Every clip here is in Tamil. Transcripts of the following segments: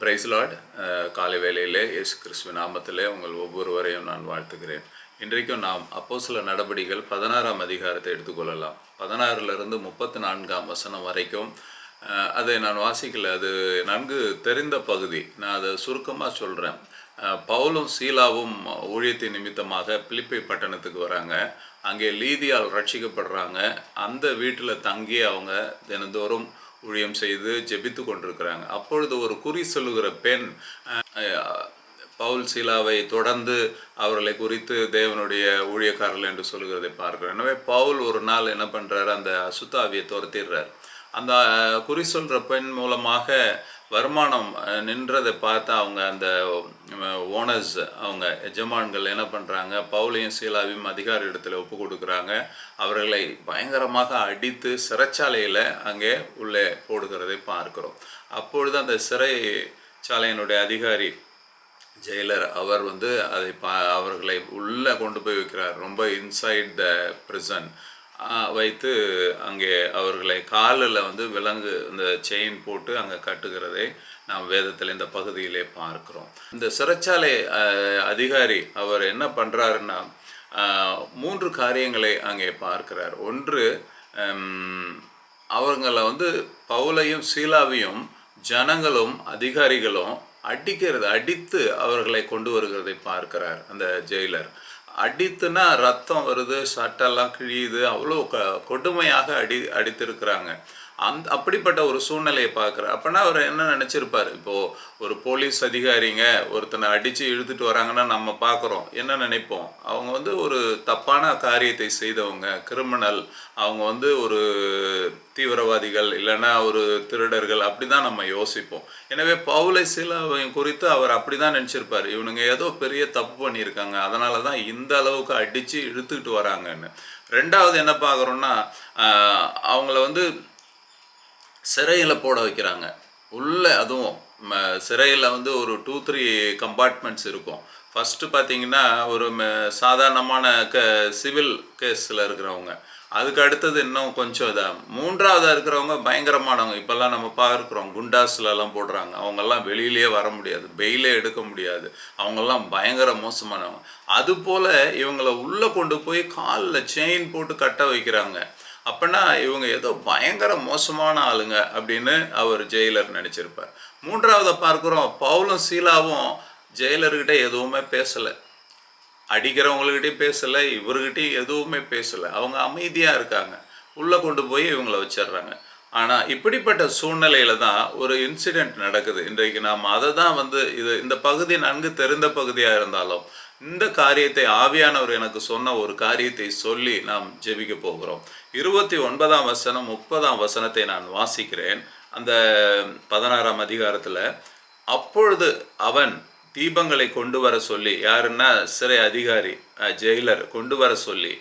Price Lord. காலை வேளையிலே இயேசு கிறிஸ்துவின் நாமத்திலே உங்கள் ஒவ்வொருவரையும் நான் வாழ்த்துகிறேன். இன்றைக்கும் நாம் அப்போஸ்தலர் நடபடிகள் 16ஆம் அதிகாரத்தை எடுத்துக்கொள்ளலாம். 16லிருந்து 34ஆம் வசனம் வரைக்கும் அதை நான் வாசிக்கல. அது நன்கு தெரிந்த பகுதி. நான் அதை சுருக்கமாக சொல்கிறேன். பவுலும் சீலாவும் ஊழியத்தின் நிமித்தமாக பிலிப்பி பட்டணத்துக்கு வராங்க. அங்கே லீதியால் ரட்சிக்கப்படுறாங்க. அந்த வீட்டில் தங்கி அவங்க தினந்தோறும் ஊழியம் செய்து ஜெபித்து கொண்டிருக்கிறாங்க. அப்பொழுது ஒரு குறி சொல்லுகிற பெண் பவுல் சீலாவை தொடர்ந்து அவர்களை குறித்து தேவனுடைய ஊழியக்காரர்கள் என்று சொல்லுகிறதை பார்க்கிறோம். எனவே பவுல் ஒரு நாள் என்ன பண்ணுறாரு, அந்த அசுத்தாவியை துரத்திடுறார். அந்த குறி சொல்கிற பெண் மூலமாக வருமானம் நின்றதை பார்த்து அவங்க அந்த ஓனர்ஸ், அவங்க எஜமான்கள் என்ன பண்ணுறாங்க, பவுலையும் சீலாவையும் அதிகாரி இடத்துல ஒப்பு கொடுக்குறாங்க. அவர்களை பயங்கரமாக அடித்து சிறைச்சாலையில் அங்கே உள்ளே போடுகிறதை பார்க்குறோம். அப்பொழுது அந்த சிறைச்சாலையினுடைய அதிகாரி ஜெயிலர் அவர் அதை அவர்களை உள்ளே கொண்டு போய் வைக்கிறார். ரொம்ப இன்சைட் த பிரிசன் வைத்து அங்கே அவர்களை காலில் விலங்கு இந்த செயின் போட்டு அங்கே கட்டுகிறதை நாம் வேதத்தில் இந்த பகுதியிலே பார்க்குறோம். இந்த சிறைச்சாலை அதிகாரி அவர் என்ன பண்ணுறாருன்னா 3 காரியங்களை அங்கே பார்க்கிறார். ஒன்று, அவங்களை பவுலையும் சீலாவையும் ஜனங்களும் அதிகாரிகளும் அடித்து அவர்களை கொண்டு வருகிறதை பார்க்கிறார். அந்த ஜெயிலர் அடித்துனா ரத்தம் வருது, சட்டெல்லாம் கிழியுது, அவ்வளோ கொடுமையாக அடித்திருக்கிறாங்க. அப்படிப்பட்ட ஒரு சூழ்நிலையை பார்க்குறார். அப்படின்னா அவர் என்ன நினச்சிருப்பார், இப்போது ஒரு போலீஸ் அதிகாரிங்க ஒருத்தனை அடித்து இழுத்துட்டு வராங்கன்னா நம்ம பார்க்குறோம், என்ன நினைப்போம், அவங்க ஒரு தப்பான காரியத்தை செய்தவங்க, கிரிமினல், அவங்க ஒரு தீவிரவாதிகள் இல்லைன்னா ஒரு திருடர்கள், அப்படி தான் நம்ம யோசிப்போம். எனவே பவுலை சீலாவையும் குறித்து அவர் அப்படி தான் நினச்சிருப்பார், இவனுங்க ஏதோ பெரிய தப்பு பண்ணியிருக்காங்க, அதனால தான் இந்த அளவுக்கு அடித்து இழுத்துக்கிட்டு வராங்கன்னு. ரெண்டாவது என்ன பார்க்குறோன்னா, அவங்கள சிறையில் போட வைக்கிறாங்க. அதுவும் சிறையில் ஒரு 2-3 கம்பார்ட்மெண்ட்ஸ் இருக்கும். ஃபஸ்ட்டு பார்த்தீங்கன்னா ஒரு சாதாரணமான சிவில் கேஸில் இருக்கிறவங்க, அதுக்கு அடுத்தது இன்னும் கொஞ்சம் மூன்றாவதாக இருக்கிறவங்க பயங்கரமானவங்க. இப்போல்லாம் நம்ம பார்க்குறோம், குண்டாஸ்லலாம் போடுறாங்க, அவங்கெல்லாம் வெளியிலே வர முடியாது, பெயிலே எடுக்க முடியாது, அவங்கெல்லாம் பயங்கர மோசமானவங்க. அதுபோல் இவங்களை உள்ளே கொண்டு போய் காலில் செயின் போட்டு கட்ட வைக்கிறாங்க. அப்படின்னா இவங்க ஏதோ பயங்கர மோசமான ஆளுங்க அப்படின்னு அவர் ஜெயிலர் நினச்சிருப்பார். மூன்றாவதை பார்க்குறோம், பவுலும் சீலாவும் ஜெயிலர்கிட்ட எதுவுமே பேசலை, அடிக்கிறவங்கக்கிட்டே பேசலை, இவர்கிட்டையும் எதுவுமே பேசலை, அவங்க அமைதியாக இருக்காங்க. உள்ளே கொண்டு போய் இவங்கள வச்சிடுறாங்க. ஆனால் இப்படிப்பட்ட சூழ்நிலையில் தான் ஒரு இன்சிடெண்ட் நடக்குது. இன்றைக்கு நாம் அதை தான் இந்த பகுதி நன்கு தெரிந்த பகுதியாக இருந்தாலும் இந்த காரியத்தை ஆவியானவர் எனக்கு சொன்ன ஒரு காரியத்தை சொல்லி நாம் ஜெபிக்க போகிறோம். 29ஆம் வசனம் 30ஆம் வசனத்தை நான் வாசிக்கிறேன். அந்த 16ஆம் அதிகாரத்தில், அப்பொழுது அவன் தீபங்களை கொண்டு வர சொல்லி, யாருன்னா சிறை அதிகாரி ஜெயிலர் கொண்டு வர சொல்லி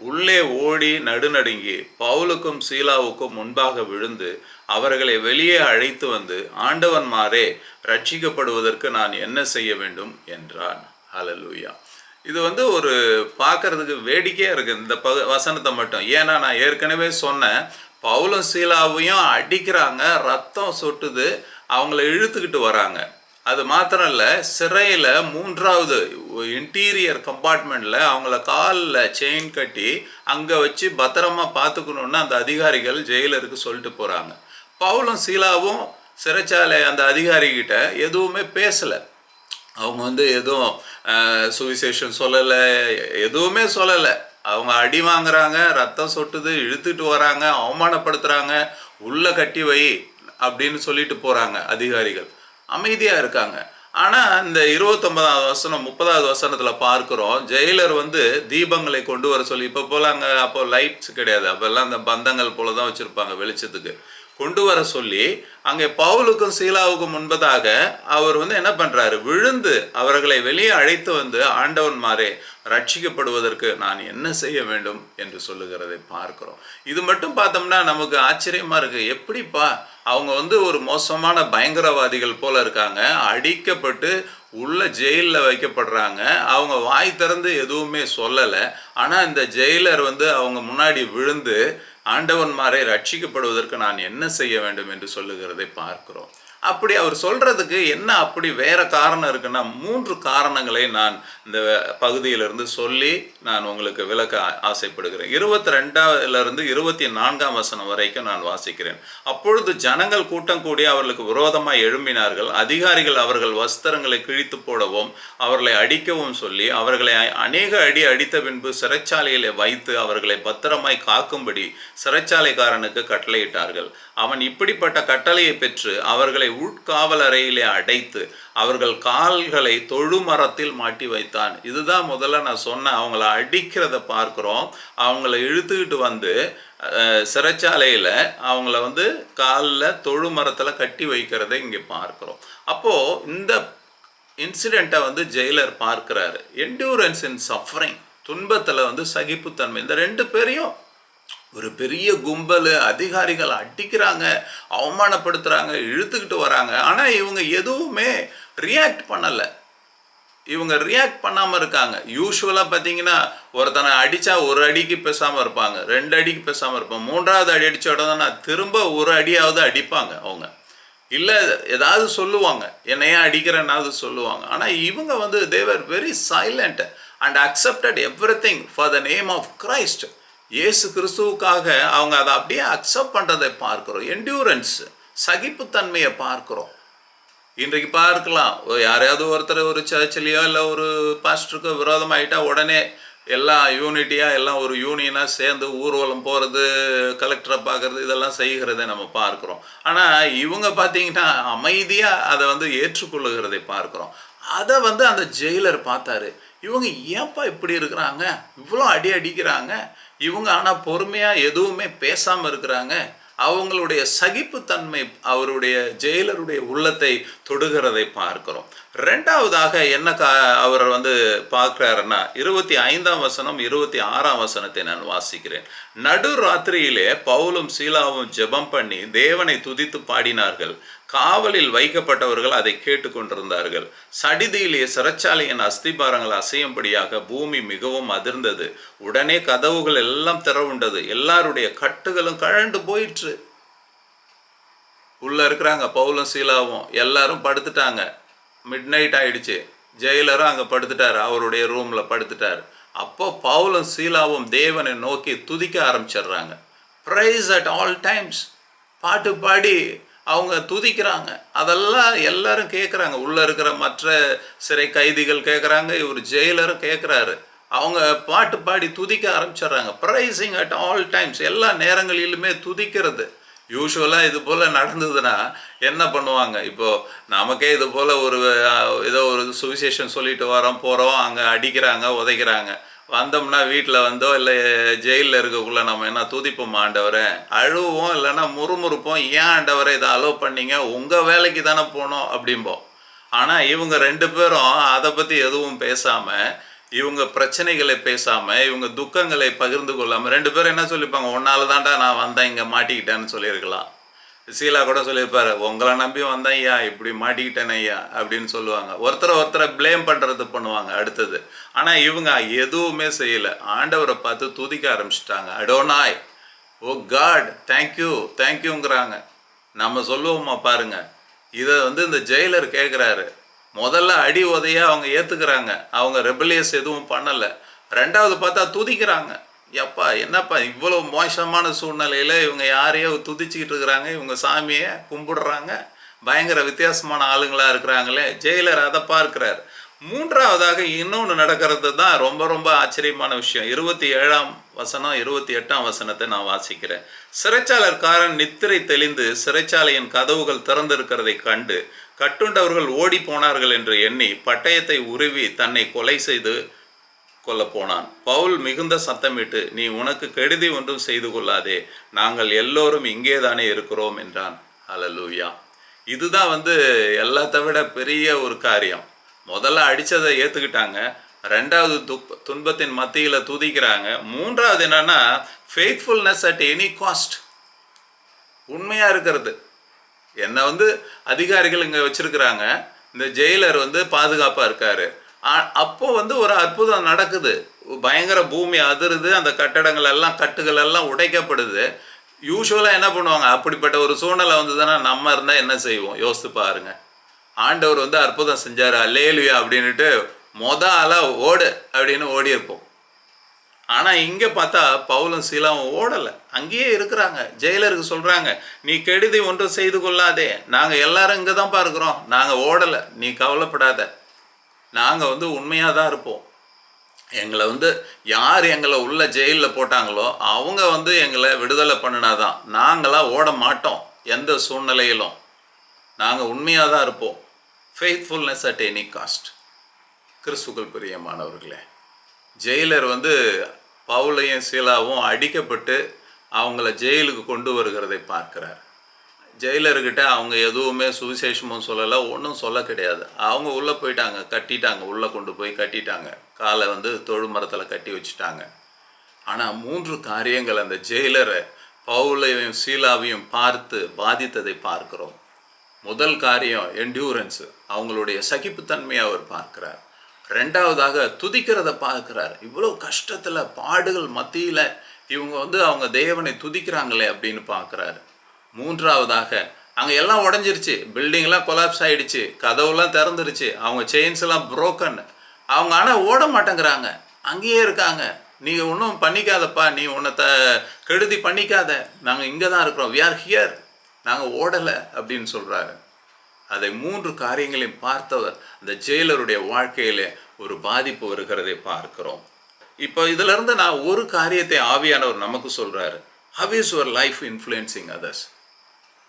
உள்ளே ஓடி நடுநடுங்கி பவுலுக்கும் சீலாவுக்கும் முன்பாக விழுந்து அவர்களை வெளியே அழைத்து ஆண்டவன்மாரே, ரட்சிக்கப்படுவதற்கு நான் என்ன செய்ய வேண்டும் என்றான். ஹல்லேலூயா. இது ஒரு பார்க்கறதுக்கு வேடிக்கையாக இருக்குது இந்த வசனத்தை மட்டும். ஏன்னா நான் ஏற்கனவே சொன்னேன், பவுலும் சீலாவையும் அடிக்கிறாங்க, ரத்தம் சொட்டுது, அவங்கள இழுத்துக்கிட்டு வராங்க. அது மாத்திரம் இல்லை, சிறையில் 3வது இன்டீரியர் கம்பார்ட்மெண்ட்டில் அவங்கள காலில் செயின் கட்டி அங்கே வச்சு பத்திரமா பார்த்துக்கணுன்னு அந்த அதிகாரிகள் ஜெயிலருக்கு சொல்லிட்டு போகிறாங்க. பவுலும் சீலாவும் சிறைச்சாலை அந்த அதிகாரிகிட்ட எதுவுமே பேசலை. அவங்க எதுவும் சுவிசேஷம் சொல்லலை, எதுவுமே சொல்லலை. அவங்க அடி வாங்குறாங்க, ரத்தம் சொட்டுது, இழுத்துட்டு வராங்க, அவமானப்படுத்துகிறாங்க, உள்ளே கட்டி வை அப்படின்னு சொல்லிட்டு போகிறாங்க அதிகாரிகள். அமைதியாக இருக்காங்க. ஆனால் இந்த 29ஆவது வசனம் 30ஆவது வசனத்தில் பார்க்குறோம், ஜெயிலர் தீபங்களை கொண்டு வர சொல்லி, இப்போ போல் அங்கே அப்போ லைட்ஸ் கிடையாது, அப்போல்லாம் அந்த பந்தங்கள் போல தான் வச்சுருப்பாங்க வெளிச்சத்துக்கு, கொண்டு வர சொல்லி அங்கே பவுலுக்கும் சீலாவுக்கும் முன்பதாக அவர் என்ன பண்ணுறாரு, விழுந்து அவர்களை வெளியே அழைத்து ஆண்டவன்மாரே, ரட்சிக்கப்படுவதற்கு நான் என்ன செய்ய வேண்டும் என்று சொல்லுகிறதை பார்க்குறோம். இது மட்டும் பார்த்தோம்னா நமக்கு ஆச்சரியமாக இருக்குது. எப்படிப்பா அவங்க ஒரு மோசமான பயங்கரவாதிகள் போல இருக்காங்க, அடிக்கப்பட்டு உள்ள ஜெயிலில் வைக்கப்படுறாங்க, அவங்க வாய் திறந்து எதுவுமே சொல்லலை. ஆனால் இந்த ஜெயிலர் அவங்க முன்னாடி விழுந்து ஆண்டவன்மாரை ரட்சிக்கப்படுவதற்கு நான் என்ன செய்ய வேண்டும் என்று சொல்லுகிறதை பார்க்கிறோம். அப்படி அவர் சொல்றதுக்கு என்ன அப்படி வேற காரணம் இருக்குன்னா, 3 காரணங்களை நான் இந்த பகுதியிலிருந்து சொல்லி நான் உங்களுக்கு விளக்க ஆசைப்படுகிறேன். 22 24 வசனம் வரைக்கும் நான் வாசிக்கிறேன். அப்பொழுது ஜனங்கள் கூட்டம் கூடி அவர்களுக்கு விரோதமாய் எழும்பினார்கள். அதிகாரிகள் அவர்கள் வஸ்திரங்களை கிழித்து போடவும் அவர்களை அடிக்கவும் சொல்லி அவர்களை அநேக அடி அடித்த பின்பு சிறைச்சாலையிலே வைத்து அவர்களை பத்திரமாய் காக்கும்படி சிறைச்சாலைக்காரனுக்கு கட்டளையிட்டார்கள். அவன் இப்படிப்பட்ட கட்டளையை பெற்று அவர்களை உட்காவலறையிலே அடைத்து அவர்கள் கால்களை தொழுமரத்தில் மாட்டி வைத்தான். இதுதான் முதல்ல நான் சொன்னேன். அவங்கள அடிக்கிறத பார்க்குறோம். அவங்கள இழுத்துக்கிட்டு வந்து சிறைச்சாலையில் அவங்கள வந்து காலில் தொழுமரத்தில் கட்டி வைக்கிறதை இங்கே பார்க்குறோம். அப்போது இந்த இன்சிடெண்ட்டை வந்து ஜெயிலர் பார்க்குறாரு. என்டூரன்ஸ் இன் சஃபரிங், துன்பத்தில் வந்து சகிப்புத்தன்மை. இந்த 2 பேரையும் ஒரு பெரிய கும்பல் அதிகாரிகள் அடிக்கிறாங்க, அவமானப்படுத்துகிறாங்க, இழுத்துக்கிட்டு வராங்க. ஆனால் இவங்க எதுவுமே ரியாக்ட் பண்ணலை. இவங்க ரியாக்ட் பண்ணாமல் இருக்காங்க. யூஸ்வலாக பார்த்தீங்கன்னா ஒருத்தனை அடித்தா ஒரு அடிக்கு பேசாமல் இருப்பாங்க, 2 அடிக்கு பேசாமல் இருப்பாங்க, 3வது அடி அடித்த உடனே திரும்ப ஒரு அடியாவது அடிப்பாங்க. அவங்க இல்லை ஏதாவது சொல்லுவாங்க, என்னையா அடிக்கிறேன்னாவது சொல்லுவாங்க. ஆனால் இவங்க வந்து they were very silent and accepted everything for the name of Christ. இயேசு கிறிஸ்துவுக்காக அவங்க அதை அப்படியே அக்செப்ட் பண்ணுறதை பார்க்குறோம். என்டியூரன்ஸ், சகிப்புத்தன்மையை பார்க்குறோம். இன்றைக்கு பார்க்கலாம், யாரையாவது ஒருத்தர் ஒரு சர்ச்சிலையோ இல்லை ஒரு பாஸ்டருக்கோ விரோதமாயிட்டா உடனே எல்லாம் யூனிட்டியாக எல்லாம் ஒரு யூனியனாக சேர்ந்து ஊர்வலம் போகிறது, கலெக்டரை பார்க்குறது, இதெல்லாம் செய்கிறதை நம்ம பார்க்குறோம். ஆனால் இவங்க பார்த்தீங்கன்னா அமைதியாக அதை வந்து ஏற்றுக்கொள்ளுகிறதை பார்க்குறோம். அதை வந்து அந்த ஜெயிலர் பார்த்தாரு. இவங்க ஏன்ப்பா இப்படி இருக்கிறாங்க, இவ்வளோ அடி அடிக்கிறாங்க இவங்க, ஆனால் பொறுமையாக எதுவுமே பேசாமல் இருக்கிறாங்க. அவங்களுடைய சகிப்புத்தன்மை அவருடைய ஜெயிலருடைய உள்ளத்தை தொடுகிறதை பார்க்கிறோம். 2வதாக என்ன அவர் வந்து பார்க்கிறாருன்னா 25ஆம் வசனம் 26ஆம் வசனத்தை நான் வாசிக்கிறேன். நடு ராத்திரியிலே பவுலும் சீலாவும் ஜெபம் பண்ணி தேவனை துதித்து பாடினார்கள். காவலில் வைக்கப்பட்டவர்கள் அதை கேட்டுக்கொண்டிருந்தார்கள். சடிதியிலே சிறைச்சாலையின் அஸ்திபாரங்கள் அசையும்படியாக பூமி மிகவும் அதிர்ந்தது. உடனே கதவுகள் எல்லாம் திறவுண்டது. எல்லாருடைய கட்டுகளும் கழண்டு போயிற்று. உள்ள இருக்கிறாங்க பவுலும் சீலாவும், எல்லாரும் படுத்துட்டாங்க. மிட் நைட் ஆயிடுச்சு. ஜெயிலரும் அங்கே படுத்துட்டார், அவருடைய ரூமில் படுத்துட்டார். அப்போ பவுலும் சீலாவும் தேவனை நோக்கி துதிக்க ஆரம்பிச்சிடுறாங்க. ப்ரைஸ் அட் ஆல் டைம்ஸ், பாட்டு பாடி அவங்க துதிக்கிறாங்க. அதெல்லாம் எல்லாரும் கேட்குறாங்க. உள்ளே இருக்கிற மற்ற சிறை கைதிகள் கேட்குறாங்க, இவர் ஜெயிலரும் கேட்குறாரு. அவங்க பாட்டு பாடி துதிக்க ஆரம்பிச்சிடுறாங்க. ப்ரைஸிங் அட் ஆல் டைம்ஸ், எல்லா நேரங்களிலுமே துதிக்கிறது. யூஸ்வலாக இது போல் நடந்ததுன்னா என்ன பண்ணுவாங்க? இப்போது நமக்கே இது போல் ஒரு ஏதோ ஒரு சுவிசேஷன் சொல்லிட்டு போகிறோம், அங்கே அடிக்கிறாங்க, உதைக்கிறாங்க. வந்தோம்னா வீட்டில் வந்தோ இல்லை ஜெயிலில் இருக்கக்குள்ளே நம்ம என்ன துதிப்போம் ஆண்டவரை, அழுவோம், இல்லைன்னா முறுமுறுப்போம். ஏன் ஆண்டவரை இதை அலோவ் பண்ணீங்க, உங்கள் வேலைக்கு தானே போனோம் அப்படிம்போம். ஆனால் இவங்க 2 பேரும் அதை பற்றி எதுவும் பேசாமல், இவங்க பிரச்சனைகளை பேசாமல், இவங்க துக்கங்களை பகிர்ந்து கொள்ளாமல் 2 பேரும் என்ன சொல்லிப்பாங்க, உன்னால தான்டா நான் வந்தேன், இங்கே மாட்டிக்கிட்டேன்னு சொல்லியிருக்கலாம். சீலா கூட சொல்லியிருப்பாரு, உங்களை நம்பி வந்தேன் ஐயா, இப்படி மாட்டிக்கிட்டேன் ஐயா அப்படின்னு சொல்லுவாங்க. ஒருத்தரை ப்ளேம் பண்ணுறது பண்ணுவாங்க அடுத்தது. ஆனால் இவங்க எதுவுமே செய்யலை. ஆண்டவரை பார்த்து துதிக்க ஆரம்பிச்சிட்டாங்க. அடோனாய், ஓ காட், தேங்க்யூ தேங்க்யூங்கிறாங்க. நம்ம சொல்லுவோமா பாருங்க. இதை வந்து இந்த ஜெயிலர் கேட்குறாரு. முதல்ல அடி உதைய அவங்க ஏற்றுக்கிறாங்க, அவங்க ரெபலியஸ் எதுவும் பண்ணலை. 2வது பார்த்தா துதிக்கிறாங்க. எப்பா என்னப்பா இவ்வளோ மோசமான சூழ்நிலையில் இவங்க யாரையோ துதிச்சிக்கிட்டு இருக்கிறாங்க, இவங்க சாமியை கும்பிடுறாங்க, பயங்கர வித்தியாசமான ஆளுங்களாக இருக்கிறாங்களே. ஜெயிலர் அதை பார்க்குறார். 3வதாக இன்னொன்று நடக்கிறது தான் ரொம்ப ரொம்ப ஆச்சரியமான விஷயம். 27ஆம் வசனம் 28ஆம் வசனத்தை நான் வாசிக்கிறேன். சிறைச்சாளர்காரன் நித்திரை தெளிந்து சிறைச்சாலையின் கதவுகள் திறந்திருக்கிறதை கண்டு கட்டுண்டவர்கள் ஓடி போனார்கள் என்று எண்ணி பட்டயத்தை உருவி தன்னை கொலை செய்து கொல்ல போனான். பவுல் மிகுந்த சத்தமிட்டு, நீ உனக்கு கெடுதி ஒன்றும் செய்து கொள்ளாதே, நாங்கள் எல்லோரும் இங்கே தானே இருக்கிறோம் என்றான். ஹல்லேலூயா. இதுதான் வந்து எல்லாத்த விட பெரிய ஒரு காரியம். முதல்ல அடித்ததை ஏற்றுக்கிட்டாங்க, 2வது துன்பத்தின் மத்தியில் துதிக்கிறாங்க, 3வது என்னன்னா ஃபெய்த்ஃபுல்னஸ் அட் எனி காஸ்ட், உண்மையாக இருக்கிறது. என்னை வந்து அதிகாரிகள் இங்கே வச்சிருக்கிறாங்க, இந்த ஜெயிலர் வந்து பாதுகாப்பாக இருக்காரு. அப்போ வந்து ஒரு அற்புதம் நடக்குது. பயங்கர பூமி அதிருது, அந்த கட்டடங்கள் எல்லாம் கட்டுகள் எல்லாம் உடைக்கப்படுது. யூசுவலாக என்ன பண்ணுவாங்க, அப்படிப்பட்ட ஒரு சூழ்நிலை வந்ததுன்னா நம்ம இருந்தால் என்ன செய்வோம் யோசித்து பாருங்க. ஆண்டவர் வந்து அற்புதம் செஞ்சார் அல்லேலுயா அப்படின்ட்டு ஆளா ஓடு அப்படின்னு ஓடி இருப்போம். ஆனால் இங்கே பார்த்தா பவுலும் சீலாவும் ஓடலை, அங்கேயே இருக்கிறாங்க. ஜெயிலருக்கு சொல்கிறாங்க, நீ கெடுதி ஒன்றும் செய்து கொள்ளாதே, நாங்கள் எல்லாரும் இங்கே தான் பார்க்குறோம், நாங்கள் ஓடலை, நீ கவலைப்படாத, நாங்கள் வந்து உண்மையாக தான் இருப்போம். எங்களை வந்து யார் எங்களை உள்ள ஜெயிலில் போட்டாங்களோ அவங்க வந்து எங்களை விடுதலை பண்ணினாதான், நாங்களாம் ஓட மாட்டோம், எந்த சூழ்நிலையிலும் நாங்கள் உண்மையாக தான் இருப்போம். Faithfulness at any cost. கிறிஸ்துக்கள் பிரியமானவர்களே, ஜெயிலர் வந்து பவுலையும் சீலாவும் அடிக்கப்பட்டு அவங்கள ஜெயிலுக்கு கொண்டு வருகிறதை பார்க்குறார். ஜெயிலர்கிட்ட அவங்க எதுவுமே சுவிசேஷமும் சொல்லலை, ஒன்றும் சொல்ல கிடையாது. அவங்க உள்ளே போயிட்டாங்க, கட்டிட்டாங்க, உள்ளே கொண்டு போய் கட்டிட்டாங்க, காலை வந்து தொழு மரத்தில் கட்டி வச்சுட்டாங்க. ஆனால் 3 காரியங்கள் அந்த ஜெயிலரை பவுலையும் சீலாவையும் பார்த்து பாதித்ததை பார்க்கிறோம். முதல் காரியம் என்டியூரன்ஸு, அவங்களுடைய சகிப்புத்தன்மையை அவர் பார்க்கிறார். 2வதாக துதிக்கிறத பார்க்கிறார். இவ்வளோ கஷ்டத்தில் பாடுகள் மத்தியில் இவங்க வந்து அவங்க தேவனை துதிக்கிறாங்களே அப்படின்னு பார்க்குறாரு. 3வதாக அங்கே எல்லாம் உடஞ்சிருச்சு, பில்டிங்லாம் கொலாப்ஸ் ஆகிடுச்சு, கதவுலாம் திறந்துருச்சு, அவங்க செயின்ஸ் எல்லாம் புரோக்கன், அவங்க ஆனால் ஓட மாட்டேங்கிறாங்க, அங்கேயே இருக்காங்க. நீங்கள் ஒன்றும் பண்ணிக்காதப்பா, நீ உன்னை கெடுதி பண்ணிக்காத, நாங்கள் இங்கே தான் இருக்கிறோம், வி ஆர் ஹியர், நாங்கள் ஓடலை அப்படின்னு சொல்கிறாரு. அதை 3 காரியங்களையும் பார்த்தவர் அந்த ஜெயிலருடைய வாழ்க்கையிலே ஒரு பாதிப்பு வருகிறதை பார்க்கிறோம். இப்போ இதிலிருந்து நான் ஒரு காரியத்தை ஆவியானவர் நமக்கு சொல்கிறாரு. How is your life influencing others?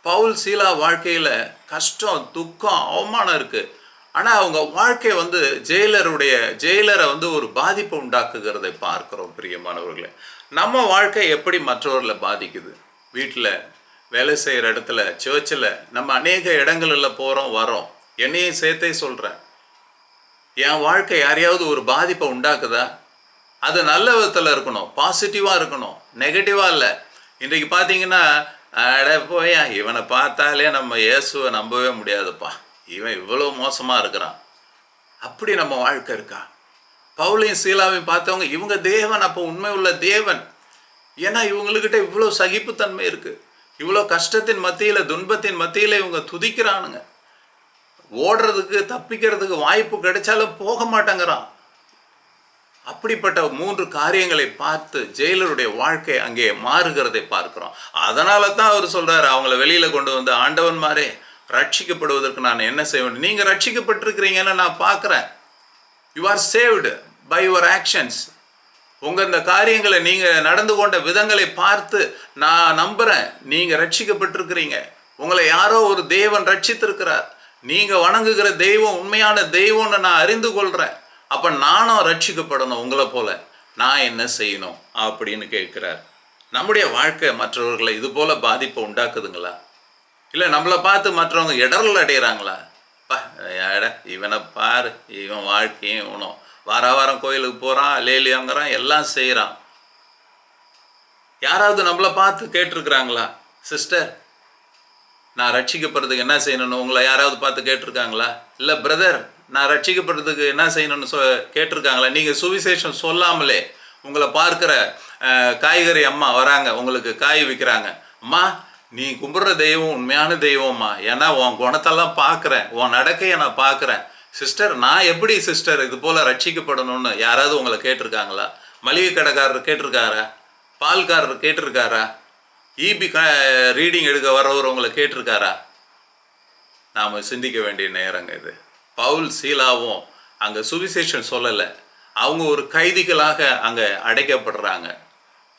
Paul சீலா வாழ்க்கையில் கஷ்டம், துக்கம், அவமானம் இருக்குது. ஆனால் அவங்க வாழ்க்கை வந்து ஜெயிலரை வந்து ஒரு பாதிப்பை உண்டாக்குகிறதை பார்க்குறோம். பிரியமானவர்களே, நம்ம வாழ்க்கை எப்படி மற்றவர்களை பாதிக்குது? வீட்டில், வேலை செய்கிற இடத்துல, சர்ச்சில், நம்ம அநேக இடங்களில் போகிறோம் வரோம். என்னையும் சேர்த்தே சொல்கிறேன், என் வாழ்க்கை யாரையாவது ஒரு பாதிப்பை உண்டாக்குதா? அது நல்ல விதத்தில் இருக்கணும், பாசிட்டிவாக இருக்கணும், நெகட்டிவாக இல்லை. இன்றைக்கு பார்த்தீங்கன்னா, அட போயா, இவனை பார்த்தாலே நம்ம இயேசுவை நம்பவே முடியாதுப்பா, இவன் இவ்வளோ மோசமாக இருக்கிறான், அப்படி நம்ம வாழ்க்கை இருக்கா? பவுலையும் சீலாவையும் பார்த்தவங்க இவங்க தேவன், அப்போ உண்மை உள்ள தேவன். ஏன்னா இவங்கக்கிட்ட இவ்வளோ சகிப்புத்தன்மை இருக்குது. இவ்வளோ கஷ்டத்தின் மத்தியில், துன்பத்தின் மத்தியில் இவங்க துதிக்கிறானுங்க. ஓடுறதுக்கு, தப்பிக்கிறதுக்கு வாய்ப்பு கிடைச்சாலும் போக மாட்டேங்கிறான். அப்படிப்பட்ட 3 காரியங்களை பார்த்து ஜெயிலருடைய வாழ்க்கை அங்கே மாறுகிறதை பார்க்கிறோம். அதனால தான் அவர் சொல்றாரு, அவங்கள வெளியில கொண்டு வந்து, ஆண்டவன்மாரே ரட்சிக்கப்படுவதற்கு நான் என்ன செய்ய வேண்டும்? நீங்க ரட்சிக்கப்பட்டிருக்கிறீங்கன்னு நான் பார்க்குறேன். You are saved by your actions. உங்கள் இந்த காரியங்களை நீங்கள் நடந்து கொண்ட விதங்களை பார்த்து நான் நம்புகிறேன், நீங்கள் ரட்சிக்கப்பட்டிருக்கிறீங்க. உங்களை யாரோ ஒரு தேவன் ரட்சித்திருக்கிறார். நீங்கள் வணங்குகிற தெய்வம் உண்மையான தெய்வம்னு நான் அறிந்து கொள்கிறேன். அப்போ நானும் ரட்சிக்கப்படணும், உங்களை போல நான் என்ன செய்யணும் அப்படின்னு கேட்குறார். நம்முடைய வாழ்க்கை மற்றவர்களை இது போல் பாதிப்பை உண்டாக்குதுங்களா? இல்லை நம்மளை பார்த்து மற்றவங்க இடரல் அடைகிறாங்களா? இவனை பாரு, இவன் வாழ்க்கையும் இவனும் வாரம் கோயிலுக்கு போகிறான், லேலியாங்கிறான், எல்லாம் செய்கிறான். யாராவது நம்மளை பார்த்து கேட்டிருக்கிறாங்களா? சிஸ்டர், நான் ரட்சிக்கப்படுறதுக்கு என்ன செய்யணும்னு உங்களை யாராவது பார்த்து கேட்டிருக்காங்களா? இல்லை பிரதர், நான் ரட்சிக்கப்படுறதுக்கு என்ன செய்யணும்னு கேட்டிருக்காங்களா? நீங்கள் சுவிசேஷம் சொல்லாமலே உங்களை பார்க்குற காய்கறி அம்மா வராங்க, உங்களுக்கு காய் விற்கிறாங்க. அம்மா, நீ கும்பிட்ற தெய்வம் உண்மையான தெய்வம்மா, ஏன்னா உன் குணத்தெல்லாம் பார்க்குறேன், உன் நடக்கையை நான் பார்க்குறேன். சிஸ்டர், நான் எப்படி சிஸ்டர் இது போல் ரட்சிக்கப்படணும்னு யாராவது உங்களை கேட்டிருக்காங்களா? மளிகை கடைக்காரர் கேட்டிருக்காரா? பால்காரர் கேட்டிருக்காரா? ஈபி ரீடிங் எடுக்க வர்றவர் உங்களை கேட்டிருக்காரா? நாம் சிந்திக்க வேண்டிய நேரங்க இது. பவுல் சீலாவும் அங்கே சுவிசேஷன் சொல்லலை, அவங்க ஒரு கைதிகளாக அங்கே அடைக்கப்படுறாங்க.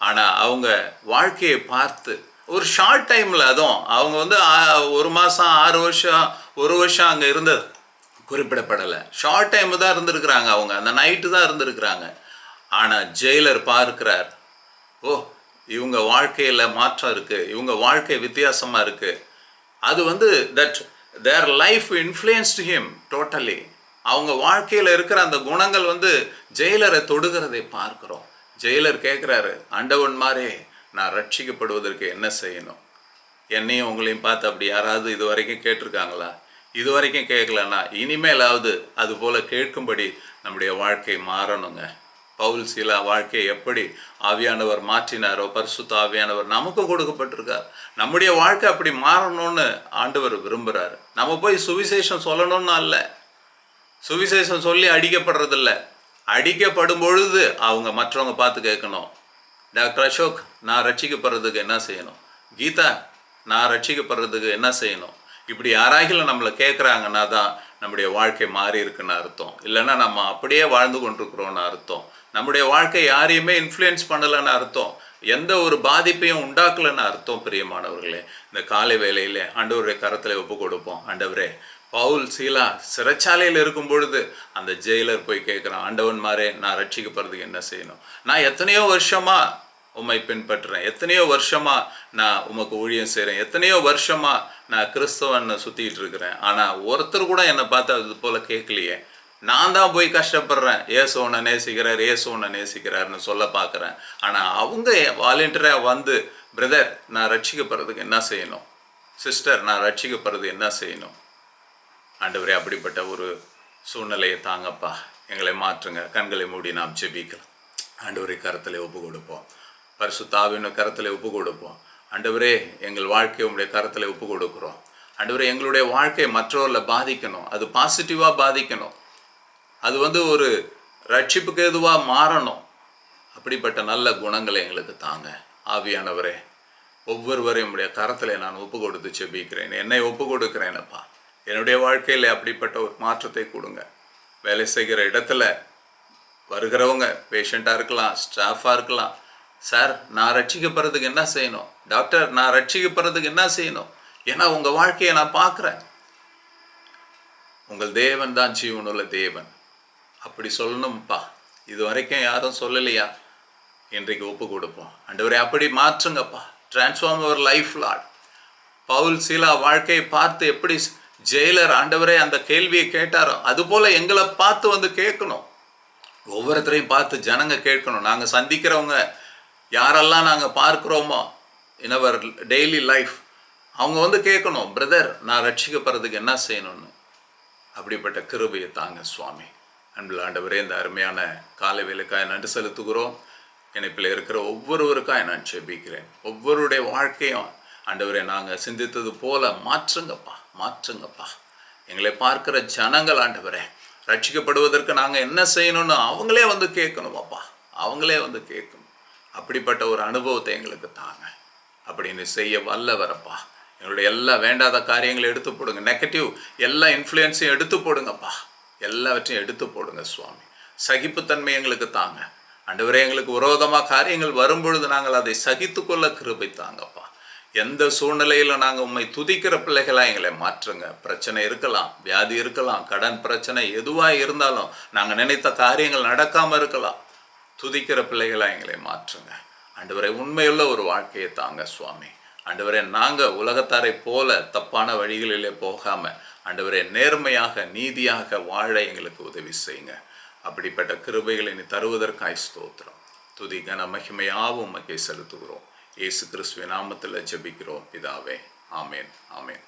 ஆனால் அவங்க வாழ்க்கையை பார்த்து ஒரு ஷார்ட் டைமில், அதுவும் அவங்க வந்து 1 மாதம் 6 வருஷம் 1 வருஷம் அங்கே இருந்தது குறிப்பிடப்படலை. ஷார்ட் டைம் தான் இருந்திருக்கிறாங்க, அவங்க அந்த நைட்டு தான் இருந்திருக்கிறாங்க. ஆனால் ஜெயிலர் பார்க்கிறார், ஓ இவங்க வாழ்க்கையில் மாற்றம் இருக்குது, இவங்க வாழ்க்கை வித்தியாசமாக இருக்குது. அது வந்து that their life influenced him totally. அவங்க வாழ்க்கையில் இருக்கிற அந்த குணங்கள் வந்து ஜெயிலரை தொடுகிறதை பார்க்குறோம். ஜெயிலர் கேட்குறாரு, ஆண்டவன்மாரே நான் ரட்சிக்கப்படுவதற்கு என்ன செய்யணும்? என்னையும் உங்களையும் பார்த்து அப்படி யாராவது இது வரைக்கும் கேட்டிருக்காங்களா? இது வரைக்கும் கேட்கலன்னா இனிமேலாவது அது போல் கேட்கும்படி நம்முடைய வாழ்க்கை மாறணுங்க. பவுல் சீலா வாழ்க்கையை எப்படி ஆவியானவர் மாற்றினாரோ பரிசுத்த ஆவியானவர் நமக்கும் கொடுக்கப்பட்டிருக்கார். நம்முடைய வாழ்க்கை அப்படி மாறணும்னு ஆண்டவர் விரும்புகிறார். நம்ம போய் சுவிசேஷம் சொல்லணும்னு அல்ல, சுவிசேஷம் சொல்லி அடிக்கப்படுறதில்ல. அடிக்கப்படும் பொழுது அவங்க மற்றவங்க பார்த்து கேட்கணும், டாக்டர் அசோக் நான் ரட்சிக்கப்படுறதுக்கு என்ன செய்யணும், கீதா நான் ரட்சிக்கப்படுறதுக்கு என்ன செய்யணும், இப்படி யாராகிலும் நம்மளை கேட்குறாங்கன்னா தான் நம்முடைய வாழ்க்கை மாறி இருக்குன்னு அர்த்தம். இல்லைன்னா நம்ம அப்படியே வாழ்ந்து கொண்டிருக்கிறோன்னு அர்த்தம். நம்முடைய வாழ்க்கை யாரையுமே இன்ஃப்ளூயன்ஸ் பண்ணலைன்னு அர்த்தம். எந்த ஒரு பாதிப்பையும் உண்டாக்கலைன்னு அர்த்தம். பிரியமானவர்களே, இந்த காலை வேளையிலே ஆண்டவருடைய கரத்தில் ஒப்பு கொடுப்போம். ஆண்டவரே, பவுல் சீலா சிறைச்சாலையில் இருக்கும் பொழுது அந்த ஜெயிலர் போய் கேட்குறான், ஆண்டவன் மாரே நான் ரட்சிக்கப்படுறதுக்கு என்ன செய்யணும், நான் எத்தனையோ வருஷமாக உம்மை பின்பற்றுறேன், எத்தனையோ வருஷமாக நான் உமக்கு ஊழியம் செய்கிறேன், எத்தனையோ வருஷமாக நான் கிறிஸ்தவனை சுற்றிக்கிட்டு இருக்கிறேன், ஆனால் ஒருத்தர் கூட என்னை பார்த்து அது போல் கேட்கலையே, நான் தான் போய் கஷ்டப்படுறேன், இயேசுவனை நேசிக்கிறார் இயேசுவனை நேசிக்கிறார்னு சொல்ல பார்க்குறேன், ஆனால் அவங்க வாலண்டியராக வந்து பிரதர் நான் ரட்சிக்கப்படுறதுக்கு என்ன செய்யணும், சிஸ்டர் நான் ரட்சிக்கப்படுறது என்ன செய்யணும். ஆண்டவரே, அப்படிப்பட்ட ஒரு சூழ்நிலையை தாங்கப்பா, எங்களை மாற்றுங்க. கண்களை மூடி நாம் ஜெபிக்கலாம். ஆண்டவரே, கரத்தில் ஒப்பு கொடுப்போம். பரிசுத்த ஆவியின் கரத்தில் ஒப்பு கொடுப்போம். ஆண்டவரே, எங்கள் வாழ்க்கையை உங்களுடைய கரத்தில் ஒப்பு கொடுக்குறோம். ஆண்டவரே, எங்களுடைய வாழ்க்கையை மற்றவர்களை பாதிக்கணும், அது பாசிட்டிவாக பாதிக்கணும், அது ஒரு ரட்சிப்புக்கு எதுவாக மாறணும். அப்படிப்பட்ட நல்ல குணங்களை எங்களுக்கு தாங்க. ஆவியானவரே, ஒவ்வொருவரையும் உங்களுடைய கரத்தில் நான் ஒப்பு கொடுத்து ஜெபிக்கிறேன். என்னை ஒப்பு கொடுக்குறேனப்பா. என்னுடைய வாழ்க்கையில் அப்படிப்பட்ட ஒரு மாற்றத்தை கொடுங்க. வேலை செய்கிற இடத்துல வருகிறவங்க பேஷண்ட்டாக இருக்கலாம், ஸ்டாஃபாக இருக்கலாம், சார் நான் ரட்சிக்கப்படுறதுக்கு என்ன செய்யணும், டாக்டர் நான் ரட்சிக்கப்படுறதுக்கு என்ன செய்யணும், ஏன்னா உங்கள் வாழ்க்கையை நான் பார்க்குறேன், உங்கள் தேவன் தான் ஜீவனுள்ள தேவன், அப்படி சொல்லணும்ப்பா. இது வரைக்கும் யாரும் சொல்லலையா, இன்றைக்கு ஒப்பு கொடுப்போம். ஆண்டவரே, அப்படி மாற்றுங்கப்பா. டிரான்ஸ்ஃபார்ம் அவர் லைஃப் லார்ட். பவுல் சீலா வாழ்க்கையை பார்த்து எப்படி ஜெயிலர் ஆண்டவரே அந்த கேள்வியை கேட்டாரோ அதுபோல் எங்களை பார்த்து வந்து கேட்கணும். ஒவ்வொருத்தரையும் பார்த்து ஜனங்க கேட்கணும். நாங்கள் சந்திக்கிறவங்க யாரெல்லாம் நாங்கள் பார்க்குறோமோ இன் அவர் டெய்லி லைஃப், அவங்க வந்து கேட்கணும், பிரதர் நான் ரட்சிக்கப்படுறதுக்கு என்ன செய்யணும்னு. அப்படிப்பட்ட கிருபையை தாங்க சுவாமி. அன்பில் ஆண்டவரே, இந்த அருமையான காலை வேலைக்காய் நன்றி செலுத்துகிறோம். இணைப்பில் இருக்கிற ஒவ்வொருவருக்காக நான் ஜெபிக்கிறேன். ஒவ்வொருடைய வாழ்க்கையும் ஆண்டவரே நாங்கள் சிந்தித்தது போல மாற்றுங்கப்பா, மாற்றுங்கப்பா. எங்களை பார்க்குற ஜனங்கள் ஆண்டவரே ரட்சிக்கப்படுவதற்கு நாங்கள் என்ன செய்யணும்னு அவங்களே வந்து கேட்கணும் அப்பா, அவங்களே வந்து கேட்கணும். அப்படிப்பட்ட ஒரு அனுபவத்தை எங்களுக்கு தாங்க. அப்படின்னு செய்ய வல்லவரப்பா. எங்களுடைய எல்லா வேண்டாத காரியங்களை எடுத்து போடுங்க. நெகட்டிவ் எல்லா இன்ஃப்ளூயன்ஸையும் எடுத்து போடுங்கப்பா. எல்லாவற்றையும் எடுத்து போடுங்க சுவாமி. சகிப்புத்தன்மை எங்களுக்கு தாங்க ஆண்டவரே. எங்களுக்கு விரோதமாக காரியங்கள் வரும்பொழுது நாங்கள் அதை சகித்து கொள்ள கிருபை தாங்கப்பா. எந்த சூழ்நிலையில் நாங்கள் உண்மை துதிக்கிற பிள்ளைகளாக எங்களை மாற்றுங்க. பிரச்சனை இருக்கலாம், வியாதி இருக்கலாம், கடன் பிரச்சனை எதுவாக இருந்தாலும், நாங்கள் நினைத்த காரியங்கள் நடக்காமல் இருக்கலாம், துதிக்கிற பிள்ளைகளாக எங்களை மாற்றுங்க ஆண்டவரே. உண்மையுள்ள ஒரு வாழ்க்கையை தாங்க சுவாமி. ஆண்டவரே, நாங்கள் உலகத்தாரை போல தப்பான வழிகளிலே போகாமல் ஆண்டவரே நேர்மையாக நீதியாக வாழ எங்களுக்கு உதவி செய்யுங்க. அப்படிப்பட்ட கிருபைகளை நீ தருவதற்காய் ஸ்தோத்திரம். துதி கன மகிமையாவும் உமக்கே செலுத்துகிறோம். இயேசு கிறிஸ்துவின் நாமத்தில் ஜெபிக்கிறோம் பிதாவே. ஆமேன், ஆமேன்.